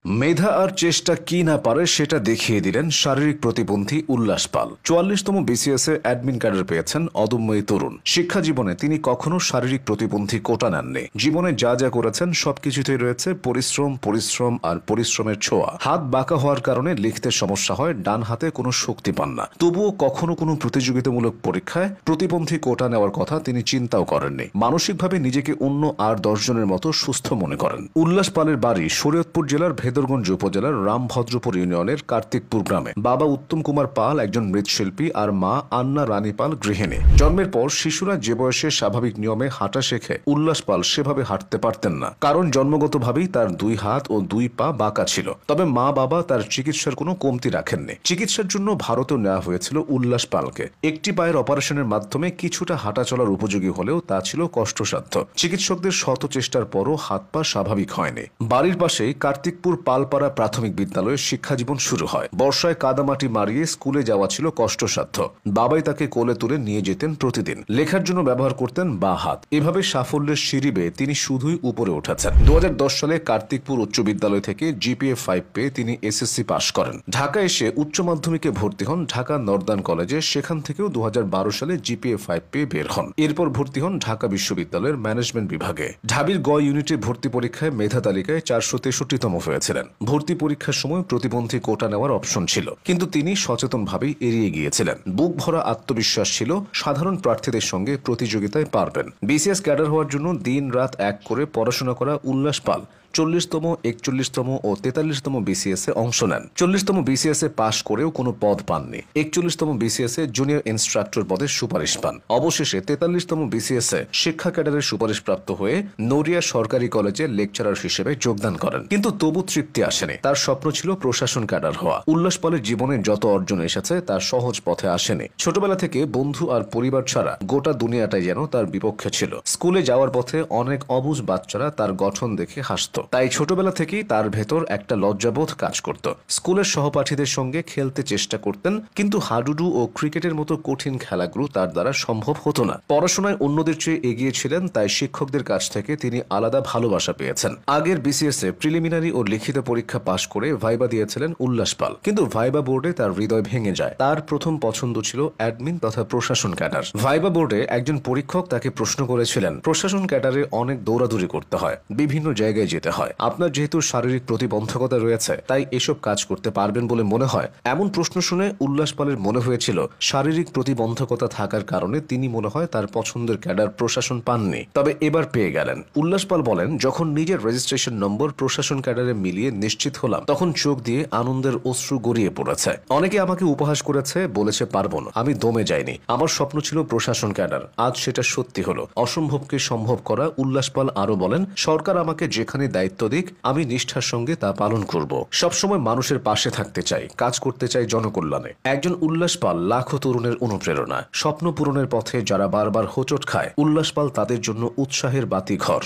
মেধা আর চেষ্টা কি না পারে সেটা দেখিয়ে দিলেন শারীরিক প্রতিবন্ধী উল্লাস পাল। ৪৪তম বিসিএস এ অ্যাডমিন ক্যাডার পেয়েছেন অদম্য এই তরুণ। শিক্ষা জীবনে তিনি কখনো শারীরিক প্রতিবন্ধী কোটা নেননি। জীবনে যা যা করেছেন সবকিছুতেই রয়েছে পরিশ্রম আর পরিশ্রমের ছোঁয়া। হাত বাঁকা হওয়ার কারণে লিখতে সমস্যা হয়, ডান হাতে কোনো শক্তি পান না। তবুও কখনো কোনো প্রতিযোগিতামূলক পরীক্ষায় প্রতিবন্ধী কোটা নেওয়ার কথা তিনি চিন্তাও করেননি। মানসিকভাবে নিজেকে অন্য আর ১০ জনের মতো সুস্থ মনে করেন। উল্লাস পালের বাড়ি শরীয়তপুর জেলার ভেদরগঞ্জ উপজেলার রামভদ্রপুর ইউনিয়নের কার্তিকপুর গ্রামে। বাবা উত্তম কুমার পাল একজন মৃৎশিল্পী আর মা আন্না রানী পাল গৃহিণী। জন্মের পর শিশুরা যে বয়সে স্বাভাবিক নিয়মে হাঁটা শেখে, উল্লাস পাল সেভাবে হাঁটতে পারতেন না, কারণ জন্মগতভাবেই তার ২ হাত ও ২ পা বাঁকা ছিল। তবে মা বাবা তার চিকিৎসার কোনো কমতি রাখেননি। চিকিৎসার জন্য ভারতেও নেওয়া হয়েছিল উল্লাস পালকে। একটি পায়ের অপারেশনের মাধ্যমে কিছুটা হাঁটা চলার উপযোগী হলেও তা ছিল কষ্টসাধ্য। চিকিৎসকদের শত চেষ্টার পরও হাত পা স্বাভাবিক হয়নি। বাড়ির পাশেই কার্তিকপুর পালপাড়া প্রাথমিক বিদ্যালয়ে শিক্ষাজীবন শুরু হয়। বর্ষায় কাদামাটি মারিয়ে স্কুলে যাওয়া ছিল কষ্টসাধ্য। বাবাই তাকে কোলে তুলে নিয়ে যেতেন প্রতিদিন। লেখার জন্য ব্যবহার করতেন বাঁ হাত। এভাবে সাফল্যের সিঁড়ি বেয়ে তিনি শুধুই উপরে উঠেছেন। ২০১০ সালে কার্তিকপুর উচ্চ বিদ্যালয় থেকে জিপিএ 5 পেয়ে তিনি এসএসসি পাশ করেন। ঢাকা এসে উচ্চ মাধ্যমিকে ভর্তি হন ঢাকা নর্দার্ন কলেজে। সেখান থেকেও ২০১২ সালে জিপিএ 5 পেয়ে বের হন। এরপর ভর্তি হন ঢাকা বিশ্ববিদ্যালয়ের ম্যানেজমেন্ট বিভাগে। ঢাবির গ ইউনিটে ভর্তি পরীক্ষায় মেধা তালিকায় ৪৬৩তম হয়েছিলেন। ভর্তি পরীক্ষার সময় প্রতিবন্ধী কোটা নেওয়ার অপশন ছিল, কিন্তু তিনি সচেতনভাবেই এড়িয়ে গিয়েছিলেন। বুক ভরা আত্মবিশ্বাস ছিল, সাধারণ প্রার্থীদের সঙ্গে প্রতিযোগিতায় পারবেন। বিসিএস ক্যাডার হওয়ার জন্য দিন রাত এক করে পড়াশোনা করা উল্লাস পাল ৪০তম, ৪১তম ও ৪৩তম বিসিএস এ অংশ নেন। ৪০তম বিসিএস এ পাশ করেও কোনো পদ পাননি। ৪১তম বিসিএস এ জুনিয়র ইনস্ট্রাক্টর পদে সুপারিশ পান। অবশেষে ৪৩তম বিসিএস এ শিক্ষা ক্যাডারের সুপারিশপ্রাপ্ত হয়ে নড়িয়া সরকারি কলেজে লেকচারার হিসেবে যোগদান করেন। কিন্তু তবু তৃপ্তি আসেনি। তার স্বপ্ন ছিল প্রশাসন ক্যাডার হওয়া। উল্লাস পালের জীবনে যত অর্জন এসেছে তা সহজ পথে আসেনি। ছোটবেলা থেকে বন্ধু আর পরিবার ছাড়া গোটা দুনিয়াটাই যেন তার বিপক্ষে ছিল। স্কুলে যাওয়ার পথে অনেক অবুঝ বাচ্চারা তার গঠন দেখে হাসত। তাই ছোটবেলা থেকেই তার ভেতর একটা লজ্জাবোধ কাজ করত। স্কুলের সহপাঠীদের সঙ্গে খেলতে চেষ্টা করতেন, কিন্তু হাডুডু ও ক্রিকেটের মতো কঠিন খেলাগুলো তার দ্বারা সম্ভব হতো না। পড়াশোনায় অন্যদের চেয়ে এগিয়ে ছিলেন, তাই শিক্ষকদের কাছ থেকে তিনি আলাদা ভালোবাসা পেয়েছেন। আগের বিসিএস এ প্রিলিমিনারি ও লিখিত পরীক্ষা পাশ করে ভাইবা দিয়েছিলেন উল্লাস পাল, কিন্তু ভাইবা বোর্ডে তার হৃদয় ভেঙে যায়। তার প্রথম পছন্দ ছিল অ্যাডমিন তথা প্রশাসন ক্যাডার। ভাইবা বোর্ডে একজন পরীক্ষক তাকে প্রশ্ন করেছিলেন, প্রশাসন ক্যাডারে অনেক দৌড়াদৌড়ি করতে হয়, বিভিন্ন জায়গায় যেতে হয়। আপনার যেহেতু শারীরিক প্রতিবন্ধকতা রয়েছে, তাই এসব কাজ করতে পারবেন বলে মনে হয়? এমন প্রশ্ন শুনে উল্লাস পালের মনে হয়েছিল শারীরিক প্রতিবন্ধকতা থাকার কারণে তিনি মনে হয় তার পছন্দের ক্যাডার প্রশাসন পাননি। তবে এবার পেয়ে গেলেন। উল্লাস পাল বলেন, যখন নিজের রেজিস্ট্রেশন নম্বর প্রশাসন ক্যাডারে মিলিয়ে নিশ্চিত হলাম, তখন চোখ দিয়ে আনন্দের অশ্রু গড়িয়ে পড়েছে। অনেকে আমাকে উপহাস করেছে, বলেছে পারবো না। আমি দমে যাইনি। আমার স্বপ্ন ছিল প্রশাসন ক্যাডার, আজ সেটা সত্যি হলো। অসম্ভবকে সম্ভব করা উল্লাস পাল আরো বলেন, সরকার আমাকে যেখানে দায়িত্ব দিক, আমি নিষ্ঠার সঙ্গে তা পালন করব। সবসময় মানুষের পাশে থাকতে চাই, কাজ করতে চাই জনকল্যাণে। একজন উল্লাস পাল লাখো তরুণের অনুপ্রেরণা। স্বপ্ন পূরণের পথে যারা বারবার হোঁচট খায়, উল্লাস পাল তাদের জন্য উৎসাহের বাতিঘর।